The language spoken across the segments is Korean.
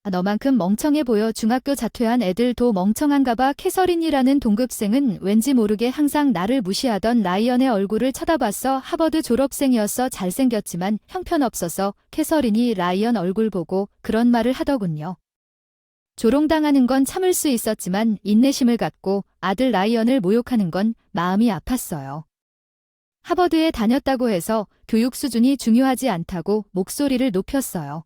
너만큼 멍청해 보여. 중학교 자퇴한 애들도 멍청한가 봐. 캐서린이라는 동급생은 왠지 모르게 항상 나를 무시하던 라이언의 얼굴을 쳐다봤어. 하버드 졸업생이었어. 잘생겼지만 형편없어서 캐서린이 라이언 얼굴 보고 그런 말을 하더군요. 조롱당하는 건 참을 수 있었지만 인내심을 갖고 아들 라이언을 모욕하는 건 마음이 아팠어요. 하버드에 다녔다고 해서 교육 수준이 중요하지 않다고 목소리를 높였어요.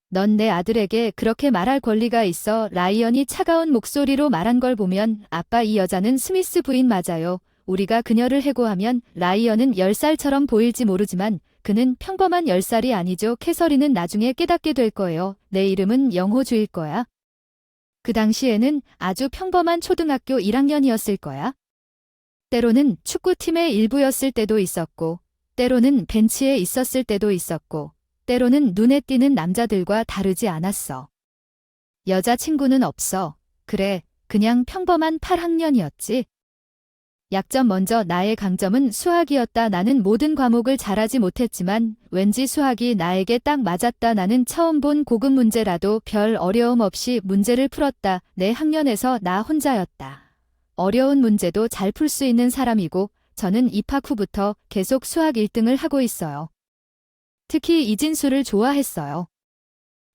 넌 내 아들에게 그렇게 말할 권리가 있어. 라이언이 차가운 목소리로 말한 걸 보면 아빠, 이 여자는 스미스 부인 맞아요. 우리가 그녀를 해고하면 라이언은 10살처럼 보일지 모르지만 그는 평범한 10살이 아니죠. 캐서린은 나중에 깨닫게 될 거예요. 내 이름은 영호주일 거야. 그 당시에는 아주 평범한 초등학교 1학년이었을 거야. 때로는 축구팀의 일부였을 때도 있었고, 때로는 벤치에 있었을 때도 있었고, 때로는 눈에 띄는 남자들과 다르지 않았어. 여자친구는 없어. 그래, 그냥 평범한 8학년이었지. 약점 먼저. 나의 강점은 수학이었다. 나는 모든 과목을 잘하지 못했지만 왠지 수학이 나에게 딱 맞았다. 나는 처음 본 고급 문제라도 별 어려움 없이 문제를 풀었다. 내 학년에서 나 혼자였다. 어려운 문제도 잘 풀 수 있는 사람이고 저는 입학 후부터 계속 수학 1등을 하고 있어요. 특히 이진수를 좋아했어요.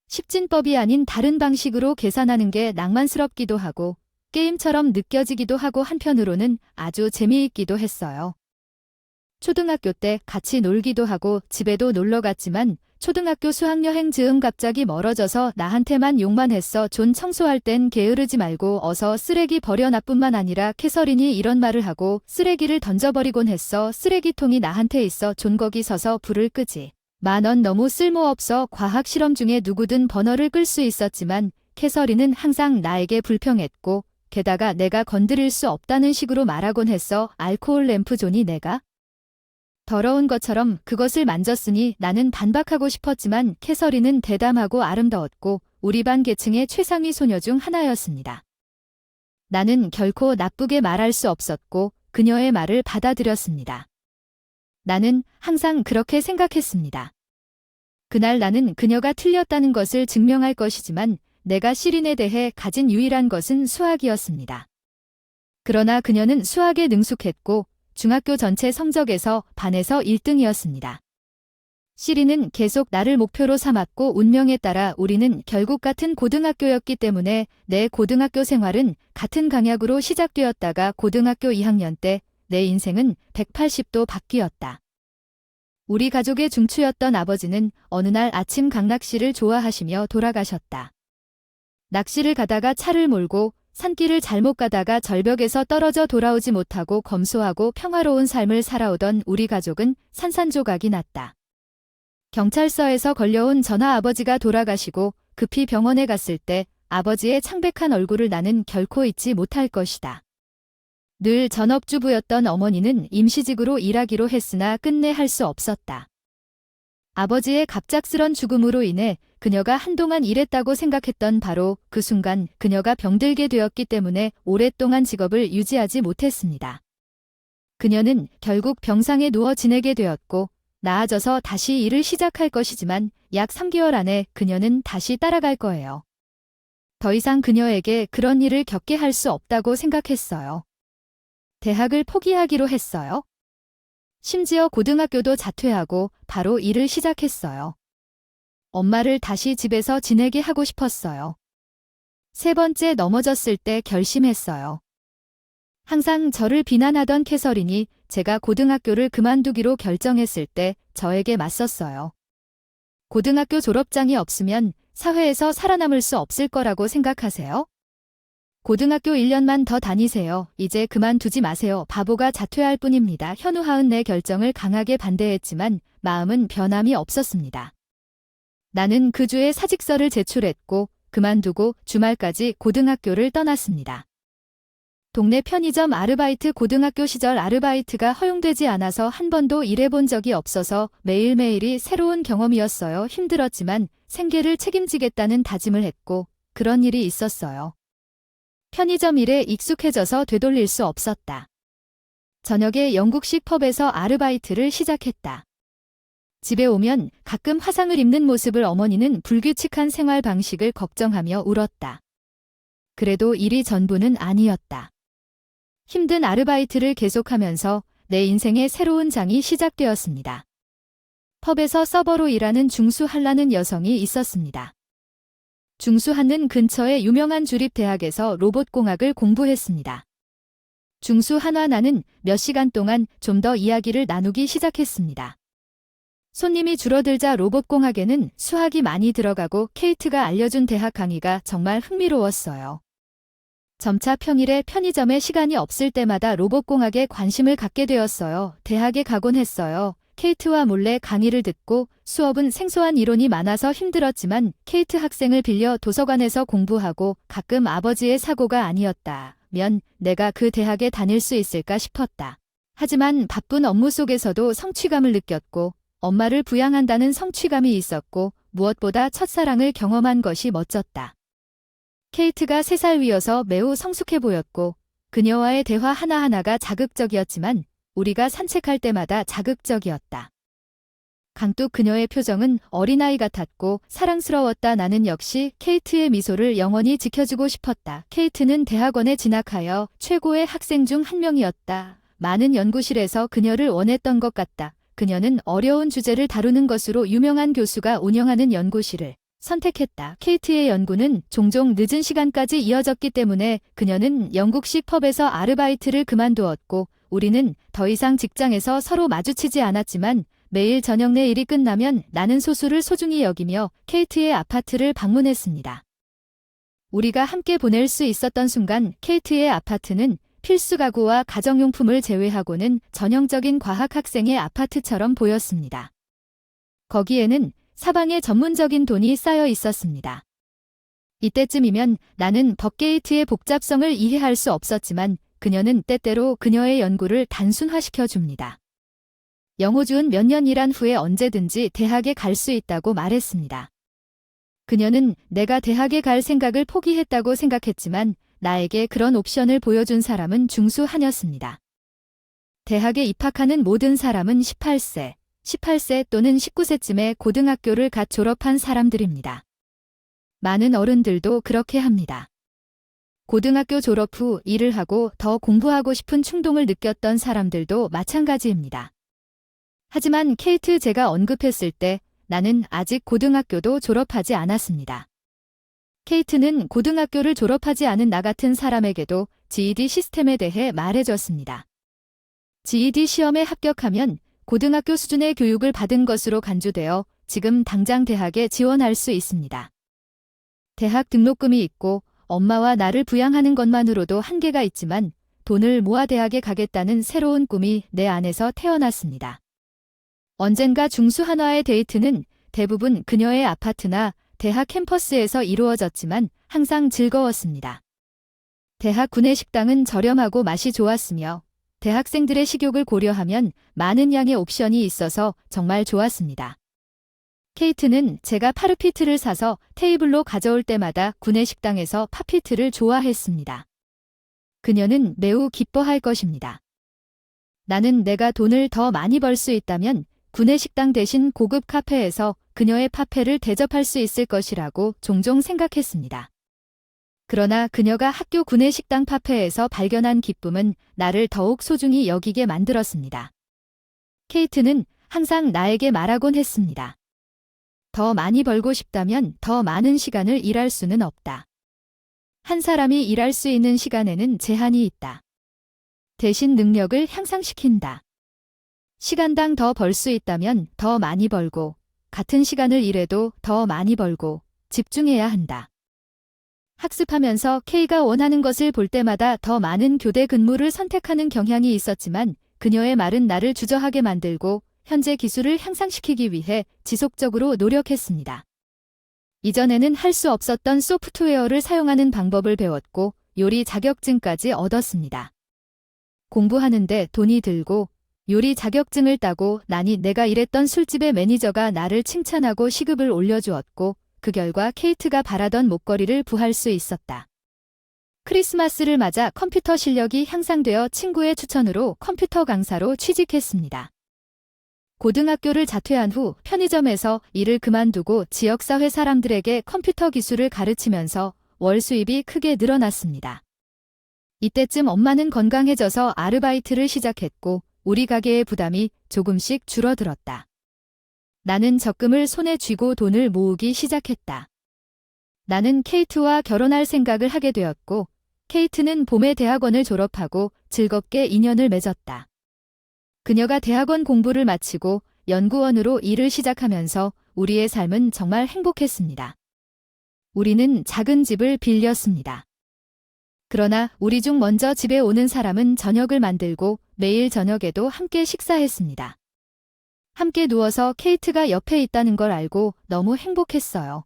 십진법이 아닌 다른 방식으로 계산하는 게 낭만스럽기도 하고 게임처럼 느껴지기도 하고 한편으로는 아주 재미있기도 했어요. 초등학교 때 같이 놀기도 하고 집에도 놀러 갔지만 초등학교 수학여행 즈음 갑자기 멀어져서 나한테만 욕만 했어. 존 청소할 땐 게으르지 말고 어서 쓰레기 버려. 나뿐만 아니라 캐서린이 이런 말을 하고 쓰레기를 던져버리곤 했어. 쓰레기통이 나한테 있어. 존 거기 서서 불을 끄지 마. 넌 너무 쓸모없어. 과학 실험 중에 누구든 버너를 끌 수 있었지만 캐서린은 항상 나에게 불평했고 게다가 내가 건드릴 수 없다는 식으로 말하곤 했어. 알코올 램프. 존이 내가 더러운 것처럼 그것을 만졌으니 나는 반박하고 싶었지만 캐서린은 대담하고 아름다웠고 우리 반 계층의 최상위 소녀 중 하나였습니다. 나는 결코 나쁘게 말할 수 없었고 그녀의 말을 받아들였습니다. 나는 항상 그렇게 생각했습니다. 그날 나는 그녀가 틀렸다는 것을 증명할 것이지만 내가 시린에 대해 가진 유일한 것은 수학이었습니다. 그러나 그녀는 수학에 능숙했고 중학교 전체 성적에서 반에서 1등이었습니다. 시린은 계속 나를 목표로 삼았고 운명에 따라 우리는 결국 같은 고등학교였기 때문에 내 고등학교 생활은 같은 강약으로 시작되었다가 고등학교 2학년 때 내 인생은 180도 바뀌었다. 우리 가족의 중추였던 아버지는 어느 날 아침 강낚시를 좋아하시며 돌아가셨다. 낚시를 가다가 차를 몰고 산길을 잘못 가다가 절벽에서 떨어져 돌아오지 못하고 검소하고 평화로운 삶을 살아오던 우리 가족은 산산조각이 났다. 경찰서에서 걸려온 전화. 아버지가 돌아가시고 급히 병원에 갔을 때 아버지의 창백한 얼굴을 나는 결코 잊지 못할 것이다. 늘 전업주부였던 어머니는 임시직으로 일하기로 했으나 끝내 할 수 없었다. 아버지의 갑작스런 죽음으로 인해 그녀가 한동안 일했다고 생각했던 바로 그 순간 그녀가 병들게 되었기 때문에 오랫동안 직업을 유지하지 못했습니다. 그녀는 결국 병상에 누워 지내게 되었고 나아져서 다시 일을 시작할 것이지만 약 3개월 안에 그녀는 다시 따라갈 거예요. 더 이상 그녀에게 그런 일을 겪게 할 수 없다고 생각했어요. 대학을 포기하기로 했어요. 심지어 고등학교도 자퇴하고 바로 일을 시작했어요. 엄마를 다시 집에서 지내게 하고 싶었어요. 3번째 넘어졌을 때 결심했어요. 항상 저를 비난하던 캐서린이 제가 고등학교를 그만두기로 결정했을 때 저에게 맞섰어요. 고등학교 졸업장이 없으면 사회에서 살아남을 수 없을 거라고 생각하세요? 고등학교 1년만 더 다니세요. 이제 그만두지 마세요. 바보가 자퇴할 뿐입니다. 현우하은 내 결정을 강하게 반대했지만 마음은 변함이 없었습니다. 나는 그 주에 사직서를 제출했고 그만두고 주말까지 고등학교를 떠났습니다. 동네 편의점 아르바이트. 고등학교 시절 아르바이트가 허용되지 않아서 한 번도 일해본 적이 없어서 매일매일이 새로운 경험이었어요. 힘들었지만 생계를 책임지겠다는 다짐을 했고 그런 일이 있었어요. 편의점 일에 익숙해져서 되돌릴 수 없었다. 저녁에 영국식 펍에서 아르바이트를 시작했다. 집에 오면 가끔 화상을 입는 모습을 어머니는 불규칙한 생활 방식을 걱정하며 울었다. 그래도 일이 전부는 아니었다. 힘든 아르바이트를 계속하면서 내 인생의 새로운 장이 시작되었습니다. 펍에서 서버로 일하는 중수한라는 여성이 있었습니다. 중수한는 근처의 유명한 주립대학에서 로봇공학을 공부했습니다. 중수한과 나는 몇 시간 동안 좀 더 이야기를 나누기 시작했습니다. 손님이 줄어들자 로봇공학에는 수학이 많이 들어가고 케이트가 알려준 대학 강의가 정말 흥미로웠어요. 점차 평일에 편의점에 시간이 없을 때마다 로봇공학에 관심을 갖게 되었어요. 대학에 가곤 했어요. 케이트와 몰래 강의를 듣고 수업은 생소한 이론이 많아서 힘들었지만 케이트 학생을 빌려 도서관에서 공부하고 가끔 아버지의 사고가 아니었다면 내가 그 대학에 다닐 수 있을까 싶었다. 하지만 바쁜 업무 속에서도 성취감을 느꼈고 엄마를 부양한다는 성취감이 있었고 무엇보다 첫사랑을 경험한 것이 멋졌다. 케이트가 3살 위여서 매우 성숙해 보였고 그녀와의 대화 하나하나가 자극적이었지만 우리가 산책할 때마다 자극적이었다. 강뚝 그녀의 표정은 어린아이 같았고 사랑스러웠다. 나는 역시 케이트의 미소를 영원히 지켜주고 싶었다. 케이트는 대학원에 진학하여 최고의 학생 중 한 명이었다. 많은 연구실에서 그녀를 원했던 것 같다. 그녀는 어려운 주제를 다루는 것으로 유명한 교수가 운영하는 연구실을 선택했다. 케이트의 연구는 종종 늦은 시간까지 이어졌기 때문에 그녀는 영국식 펍에서 아르바이트를 그만두었고 우리는 더 이상 직장에서 서로 마주치지 않았지만 매일 저녁 내 일이 끝나면 나는 소수를 소중히 여기며 케이트의 아파트를 방문했습니다. 우리가 함께 보낼 수 있었던 순간 케이트의 아파트는 필수 가구와 가정용품을 제외하고는 전형적인 과학 학생의 아파트처럼 보였습니다. 거기에는 사방에 전문적인 돈이 쌓여 있었습니다. 이때쯤이면 나는 벅게이트의 복잡성을 이해할 수 없었지만 그녀는 때때로 그녀의 연구를 단순화시켜 줍니다. 영호주은 몇 년 일한 후에 언제든지 대학에 갈 수 있다고 말했습니다. 그녀는 내가 대학에 갈 생각을 포기했다고 생각했지만 나에게 그런 옵션을 보여준 사람은 중수한이었습니다. 대학에 입학하는 모든 사람은 18세 또는 19세쯤에 고등학교를 갓 졸업한 사람들입니다. 많은 어른들도 그렇게 합니다. 고등학교 졸업 후 일을 하고 더 공부하고 싶은 충동을 느꼈던 사람들도 마찬가지입니다. 하지만 케이트 제가 언급했을 때 나는 아직 고등학교도 졸업하지 않았습니다. 케이트는 고등학교를 졸업하지 않은 나 같은 사람에게도 GED 시스템에 대해 말해줬습니다. GED 시험에 합격하면 고등학교 수준의 교육을 받은 것으로 간주되어 지금 당장 대학에 지원할 수 있습니다. 대학 등록금이 있고 엄마와 나를 부양하는 것만으로도 한계가 있지만 돈을 모아 대학에 가겠다는 새로운 꿈이 내 안에서 태어났습니다. 언젠가 중수한와의 데이트는 대부분 그녀의 아파트나 대학 캠퍼스에서 이루어졌지만 항상 즐거웠습니다. 대학 구내식당은 저렴하고 맛이 좋았으며 대학생들의 식욕을 고려하면 많은 양의 옵션이 있어서 정말 좋았습니다. 케이트는 제가 파르피트를 사서 테이블로 가져올 때마다 구내식당에서 팝피트를 좋아했습니다. 그녀는 매우 기뻐할 것입니다. 나는 내가 돈을 더 많이 벌 수 있다면 구내식당 대신 고급 카페에서 그녀의 팝페를 대접할 수 있을 것이라고 종종 생각했습니다. 그러나 그녀가 학교 구내식당 팝페에서 발견한 기쁨은 나를 더욱 소중히 여기게 만들었습니다. 케이트는 항상 나에게 말하곤 했습니다. 더 많이 벌고 싶다면 더 많은 시간을 일할 수는 없다. 한 사람이 일할 수 있는 시간에는 제한이 있다. 대신 능력을 향상시킨다. 시간당 더 벌 수 있다면 더 많이 벌고 같은 시간을 일해도 더 많이 벌고 집중해야 한다. 학습하면서 K가 원하는 것을 볼 때마다 더 많은 교대 근무를 선택하는 경향이 있었지만 그녀의 말은 나를 주저하게 만들고 현재 기술을 향상시키기 위해 지속적으로 노력했습니다. 이전에는 할 수 없었던 소프트웨어를 사용하는 방법을 배웠고 요리 자격증까지 얻었습니다. 공부하는데 돈이 들고 요리 자격증을 따고 나니 내가 일했던 술집의 매니저가 나를 칭찬하고 시급을 올려주었고 그 결과 케이트가 바라던 목걸이를 부할 수 있었다. 크리스마스를 맞아 컴퓨터 실력이 향상되어 친구의 추천으로 컴퓨터 강사로 취직했습니다. 고등학교를 자퇴한 후 편의점에서 일을 그만두고 지역사회 사람들에게 컴퓨터 기술을 가르치면서 월 수입이 크게 늘어났습니다. 이때쯤 엄마는 건강해져서 아르바이트를 시작했고 우리 가게의 부담이 조금씩 줄어들었다. 나는 적금을 손에 쥐고 돈을 모으기 시작했다. 나는 케이트와 결혼할 생각을 하게 되었고 케이트는 봄에 대학원을 졸업하고 즐겁게 인연을 맺었다. 그녀가 대학원 공부를 마치고 연구원으로 일을 시작하면서 우리의 삶은 정말 행복했습니다. 우리는 작은 집을 빌렸습니다. 그러나 우리 중 먼저 집에 오는 사람은 저녁을 만들고 매일 저녁에도 함께 식사했습니다. 함께 누워서 케이트가 옆에 있다는 걸 알고 너무 행복했어요.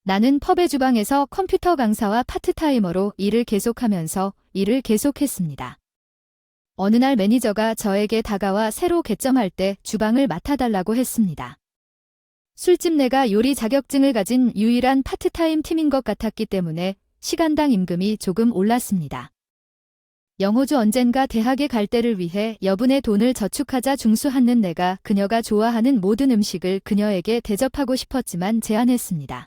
나는 펍의 주방에서 컴퓨터 강사와 파트타이머로 일을 계속하면서 일을 계속했습니다. 어느 날 매니저가 저에게 다가와 새로 개점할 때 주방을 맡아달라고 했습니다. 술집 내가 요리 자격증을 가진 유일한 파트타임 팀인 것 같았기 때문에 시간당 임금이 조금 올랐습니다. 영호주 언젠가 대학에 갈 때를 위해 여분의 돈을 저축하자 중수하는 내가 그녀가 좋아하는 모든 음식을 그녀에게 대접하고 싶었지만 제안했습니다.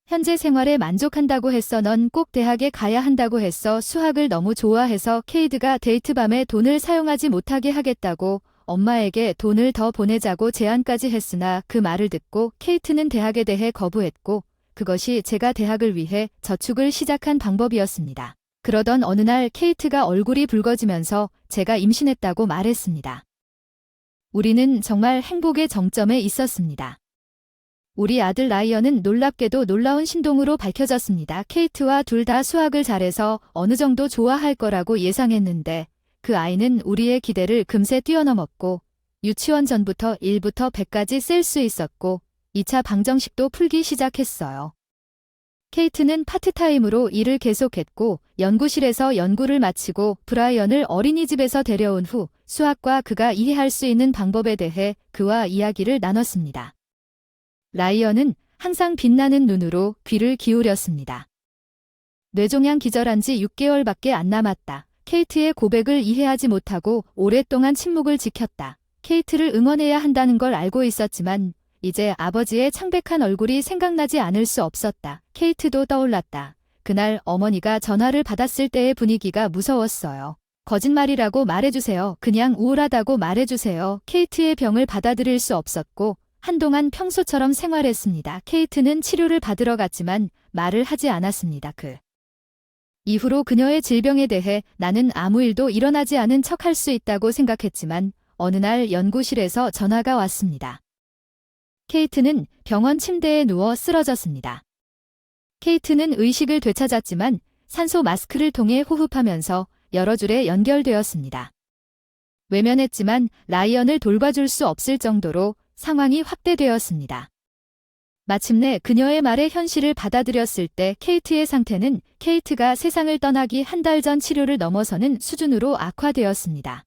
현재 생활에 만족한다고 했어. 넌 꼭 대학에 가야 한다고 했어. 수학을 너무 좋아해서 케이드가 데이트밤에 돈을 사용하지 못하게 하겠다고 엄마에게 돈을 더 보내자고 제안까지 했으나 그 말을 듣고 케이트는 대학에 대해 거부했고 그것이 제가 대학을 위해 저축을 시작한 방법이었습니다. 그러던 어느 날 케이트가 얼굴이 붉어지면서 제가 임신했다고 말했습니다. 우리는 정말 행복의 정점에 있었습니다. 우리 아들 라이언은 놀랍게도 놀라운 신동으로 밝혀졌습니다. 케이트와 둘 다 수학을 잘해서 어느 정도 좋아할 거라고 예상했는데 그 아이는 우리의 기대를 금세 뛰어넘었고 유치원 전부터 1부터 100까지 셀 수 있었고 2차 방정식도 풀기 시작했어요. 케이트는 파트타임으로 일을 계속했고 연구실에서 연구를 마치고 브라이언을 어린이집에서 데려온 후 수학과 그가 이해할 수 있는 방법에 대해 그와 이야기를 나눴습니다. 라이언은 항상 빛나는 눈으로 귀를 기울였습니다. 뇌종양 기절한 지 6개월밖에 안 남았다. 케이트의 고백을 이해하지 못하고 오랫동안 침묵을 지켰다. 케이트를 응원해야 한다는 걸 알고 있었지만 이제 아버지의 창백한 얼굴이 생각나지 않을 수 없었다. 케이트도 떠올랐다. 그날 어머니가 전화를 받았을 때의 분위기가 무서웠어요. 거짓말이라고 말해주세요. 그냥 우울하다고 말해주세요. 케이트의 병을 받아들일 수 없었고 한동안 평소처럼 생활했습니다. 케이트는 치료를 받으러 갔지만 말을 하지 않았습니다. 그 이후로 그녀의 질병에 대해 나는 아무 일도 일어나지 않은 척 할 수 있다고 생각했지만 어느 날 연구실에서 전화가 왔습니다. 케이트는 병원 침대에 누워 쓰러졌습니다. 케이트는 의식을 되찾았지만 산소 마스크를 통해 호흡하면서 여러 줄에 연결되었습니다. 외면했지만 라이언을 돌봐줄 수 없을 정도로 상황이 확대되었습니다. 마침내 그녀의 말에 현실을 받아들였을 때 케이트의 상태는 케이트가 세상을 떠나기 한 달 전 치료를 넘어서는 수준으로 악화되었습니다.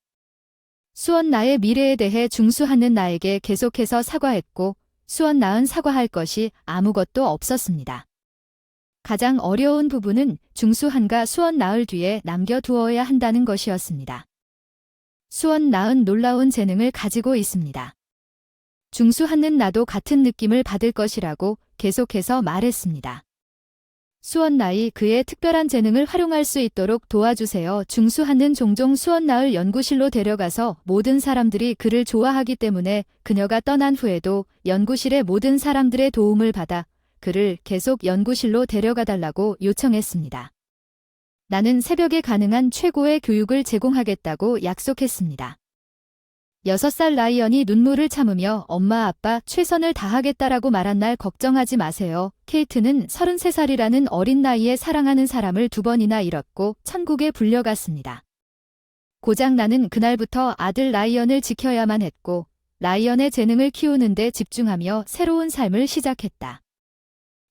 수원 나의 미래에 대해 중수하는 나에게 계속해서 사과했고 수원 나은 사과할 것이 아무것도 없었습니다. 가장 어려운 부분은 중수한가 수원 나을 뒤에 남겨두어야 한다는 것이었습니다. 수원 나은 놀라운 재능을 가지고 있습니다. 중수하는 나도 같은 느낌을 받을 것이라고 계속해서 말했습니다. 수원 나이 그의 특별한 재능을 활용할 수 있도록 도와주세요. 중수하는 종종 수원 나을 연구실로 데려가서 모든 사람들이 그를 좋아하기 때문에 그녀가 떠난 후에도 연구실의 모든 사람들의 도움을 받아 그를 계속 연구실로 데려가달라고 요청했습니다. 나는 새벽에 가능한 최고의 교육을 제공하겠다고 약속했습니다. 6살 라이언이 눈물을 참으며 엄마 아빠 최선을 다하겠다라고 말한 날 걱정하지 마세요. 케이트는 33살이라는 어린 나이에 사랑하는 사람을 2번이나 잃었고 천국에 불려갔습니다. 고작 나는 그날부터 아들 라이언을 지켜야만 했고 라이언의 재능을 키우는 데 집중하며 새로운 삶을 시작했다.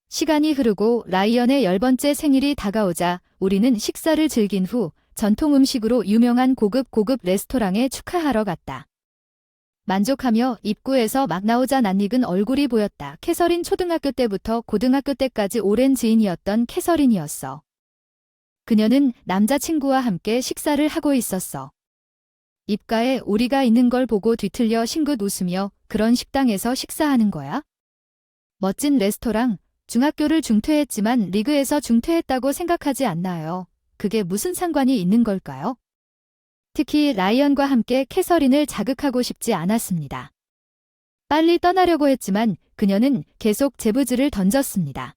시간이 흐르고 라이언의 10번째 생일이 다가오자 우리는 식사를 즐긴 후 전통 음식으로 유명한 고급 레스토랑에 축하하러 갔다. 만족하며 입구에서 막 나오자 낯익은 얼굴이 보였다. 캐서린 초등학교 때부터 고등학교 때까지 오랜 지인이었던 캐서린이었어. 그녀는 남자친구와 함께 식사를 하고 있었어. 입가에 오리가 있는 걸 보고 뒤틀려 싱긋 웃으며 그런 식당에서 식사하는 거야? 멋진 레스토랑, 중학교를 중퇴했지만 리그에서 중퇴했다고 생각하지 않나요? 그게 무슨 상관이 있는 걸까요? 특히 라이언과 함께 캐서린을 자극하고 싶지 않았습니다. 빨리 떠나려고 했지만 그녀는 계속 제부즈를 던졌습니다.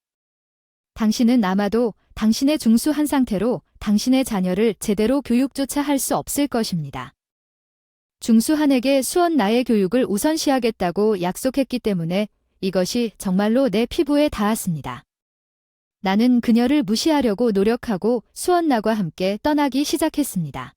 당신은 아마도 당신의 중수한 상태로 당신의 자녀를 제대로 교육조차 할 수 없을 것입니다. 중수한에게 수원 나의 교육을 우선시하겠다고 약속했기 때문에 이것이 정말로 내 피부에 닿았습니다. 나는 그녀를 무시하려고 노력하고 수원나과 함께 떠나기 시작했습니다.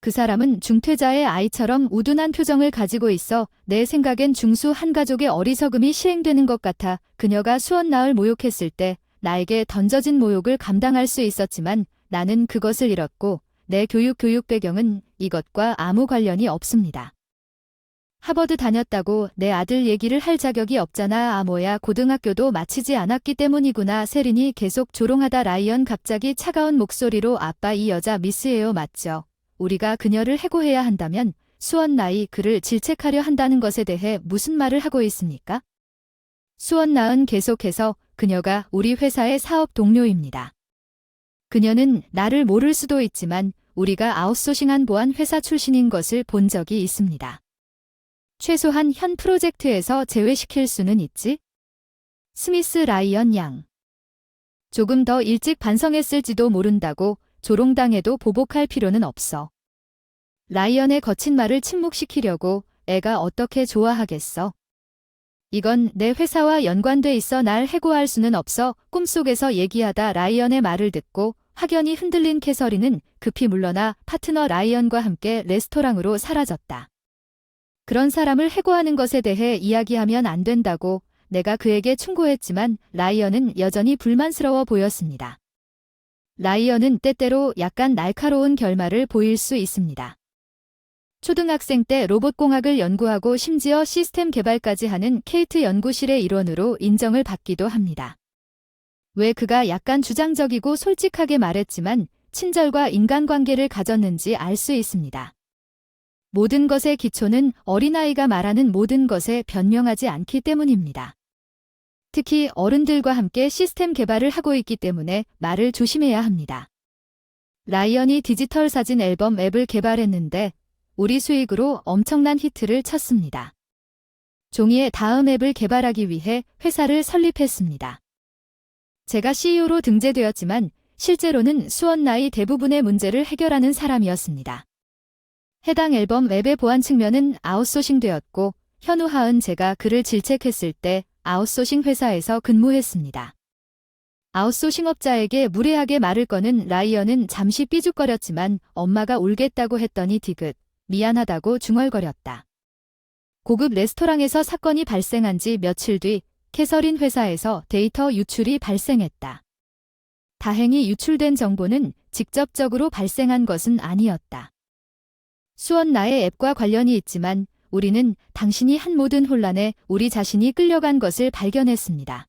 그 사람은 중퇴자의 아이처럼 우둔한 표정을 가지고 있어 내 생각엔 중수 한 가족의 어리석음이 시행되는 것 같아 그녀가 수원나을 모욕했을 때 나에게 던져진 모욕을 감당할 수 있었지만 나는 그것을 잃었고 내 교육 배경은 이것과 아무 관련이 없습니다. 하버드 다녔다고 내 아들 얘기를 할 자격이 없잖아. 아모야 고등학교도 마치지 않았기 때문이구나. 세린이 계속 조롱하다 라이언 갑자기 차가운 목소리로 아빠 이 여자 미스예요 맞죠? 우리가 그녀를 해고해야 한다면 수원 나이 그를 질책하려 한다는 것에 대해 무슨 말을 하고 있습니까? 수원 나은 계속해서 그녀가 우리 회사의 사업 동료입니다. 그녀는 나를 모를 수도 있지만 우리가 아웃소싱한 보안 회사 출신인 것을 본 적이 있습니다. 최소한 현 프로젝트에서 제외시킬 수는 있지? 스미스 라이언 양. 조금 더 일찍 반성했을지도 모른다고 조롱당해도 보복할 필요는 없어. 라이언의 거친 말을 침묵시키려고 애가 어떻게 좋아하겠어? 이건 내 회사와 연관돼 있어 날 해고할 수는 없어. 꿈속에서 얘기하다 라이언의 말을 듣고 확연히 흔들린 캐서린은 급히 물러나 파트너 라이언과 함께 레스토랑으로 사라졌다. 그런 사람을 해고하는 것에 대해 이야기하면 안 된다고 내가 그에게 충고했지만 라이언은 여전히 불만스러워 보였습니다. 라이언은 때때로 약간 날카로운 결말을 보일 수 있습니다. 초등학생 때 로봇공학을 연구하고 심지어 시스템 개발까지 하는 케이트 연구실의 일원으로 인정을 받기도 합니다. 왜 그가 약간 주장적이고 솔직하게 말했지만 친절과 인간관계를 가졌는지 알 수 있습니다. 모든 것의 기초는 어린아이가 말하는 모든 것에 변명하지 않기 때문입니다. 특히 어른들과 함께 시스템 개발을 하고 있기 때문에 말을 조심해야 합니다. 라이언이 디지털 사진 앨범 앱을 개발했는데 우리 수익으로 엄청난 히트를 쳤습니다. 종이의 다음 앱을 개발하기 위해 회사를 설립했습니다. 제가 CEO로 등재되었지만 실제로는 수원 나이 대부분의 문제를 해결하는 사람이었습니다. 해당 앨범 앱의 보안 측면은 아웃소싱되었고 현우하은 제가 그를 질책했을 때 아웃소싱 회사에서 근무했습니다. 아웃소싱업자에게 무례하게 말을 거는 라이언은 잠시 삐죽거렸지만 엄마가 울겠다고 했더니 디귿, 미안하다고 중얼거렸다. 고급 레스토랑에서 사건이 발생한 지 며칠 뒤 캐서린 회사에서 데이터 유출이 발생했다. 다행히 유출된 정보는 직접적으로 발생한 것은 아니었다. 수원 나의 앱과 관련이 있지만 우리는 당신이 한 모든 혼란에 우리 자신이 끌려간 것을 발견했습니다.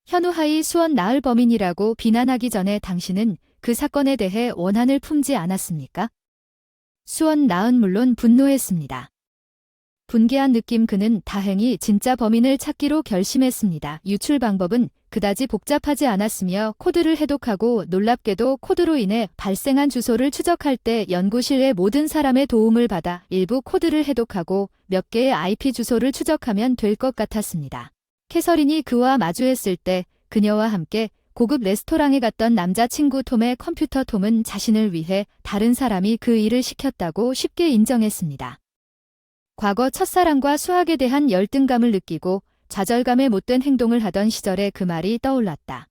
현우하이 수원 나을 범인이라고 비난하기 전에 당신은 그 사건에 대해 원한을 품지 않았습니까? 수원 나은 물론 분노했습니다. 분개한 느낌 그는 다행히 진짜 범인을 찾기로 결심했습니다. 유출 방법은 그다지 복잡하지 않았으며 코드를 해독하고 놀랍게도 코드로 인해 발생한 주소를 추적할 때 연구실의 모든 사람의 도움을 받아 일부 코드를 해독하고 몇 개의 IP 주소를 추적하면 될 것 같았습니다. 캐서린이 그와 마주했을 때 그녀와 함께 고급 레스토랑에 갔던 남자친구 톰의 컴퓨터 톰은 자신을 위해 다른 사람이 그 일을 시켰다고 쉽게 인정했습니다. 과거 첫사랑과 수학에 대한 열등감을 느끼고 좌절감에 못된 행동을 하던 시절의 그 말이 떠올랐다.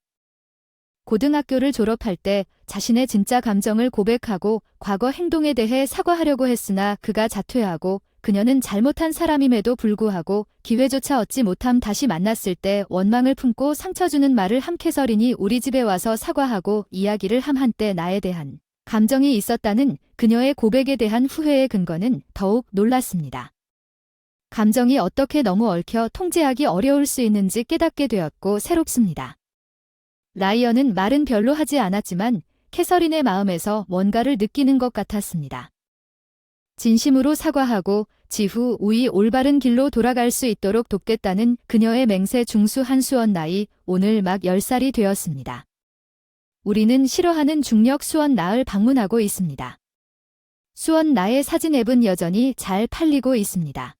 고등학교를 졸업할 때 자신의 진짜 감정을 고백하고 과거 행동에 대해 사과하려고 했으나 그가 자퇴하고 그녀는 잘못한 사람임에도 불구하고 기회조차 얻지 못함 다시 만났을 때 원망을 품고 상처 주는 말을 함 캐서린이 우리 집에 와서 사과하고 이야기를 함 한때 나에 대한 감정이 있었다는 그녀의 고백에 대한 후회의 근거는 더욱 놀랐습니다. 감정이 어떻게 너무 얽혀 통제하기 어려울 수 있는지 깨닫게 되었고 새롭습니다. 라이언은 말은 별로 하지 않았지만 캐서린의 마음에서 뭔가를 느끼는 것 같았습니다. 진심으로 사과하고 지후 우이 올바른 길로 돌아갈 수 있도록 돕겠다는 그녀의 맹세 중수 한수원 나이 오늘 막 10살이 되었습니다. 우리는 싫어하는 중력 수원 나을 방문하고 있습니다. 수원 나의 사진 앱은 여전히 잘 팔리고 있습니다.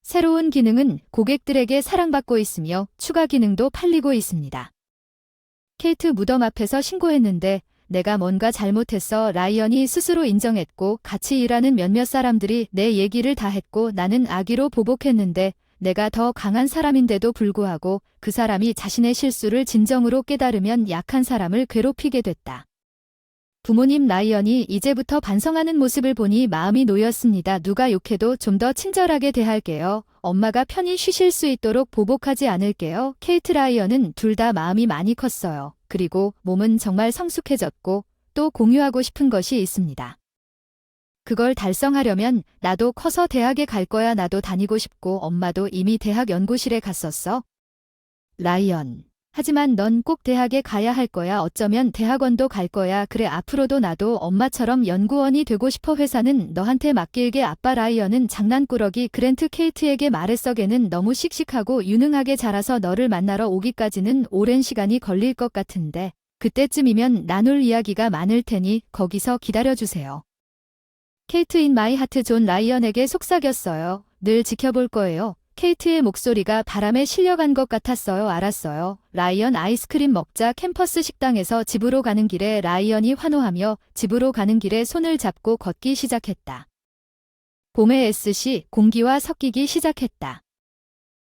새로운 기능은 고객들에게 사랑받고 있으며 추가 기능도 팔리고 있습니다. 케이트 무덤 앞에서 신고했는데 내가 뭔가 잘못했어. 라이언이 스스로 인정했고 같이 일하는 몇몇 사람들이 내 얘기를 다 했고 나는 악의로 보복했는데 내가 더 강한 사람인데도 불구하고 그 사람이 자신의 실수를 진정으로 깨달으면 약한 사람을 괴롭히게 됐다. 부모님 라이언이 이제부터 반성하는 모습을 보니 마음이 놓였습니다. 누가 욕해도 좀 더 친절하게 대할게요. 엄마가 편히 쉬실 수 있도록 보복하지 않을게요. 케이트 라이언은 둘 다 마음이 많이 컸어요. 그리고 몸은 정말 성숙해졌고 또 공유하고 싶은 것이 있습니다. 그걸 달성하려면 나도 커서 대학에 갈 거야. 나도 다니고 싶고 엄마도 이미 대학 연구실에 갔었어. 라이언. 하지만 넌 꼭 대학에 가야 할 거야. 어쩌면 대학원도 갈 거야. 그래 앞으로도 나도 엄마처럼 연구원이 되고 싶어. 회사는 너한테 맡길게. 아빠 라이언은 장난꾸러기 그랜트 케이트에게 말했어. 걔는 너무 씩씩하고 유능하게 자라서 너를 만나러 오기까지는 오랜 시간이 걸릴 것 같은데 그때쯤이면 나눌 이야기가 많을 테니 거기서 기다려주세요. 케이트 인 마이 하트 존 라이언에게 속삭였어요. 늘 지켜볼 거예요. 케이트의 목소리가 바람에 실려간 것 같았어요. 알았어요. 라이언 아이스크림 먹자. 캠퍼스 식당에서 집으로 가는 길에 라이언이 환호하며 집으로 가는 길에 손을 잡고 걷기 시작했다. 봄의 SC 공기와 섞이기 시작했다.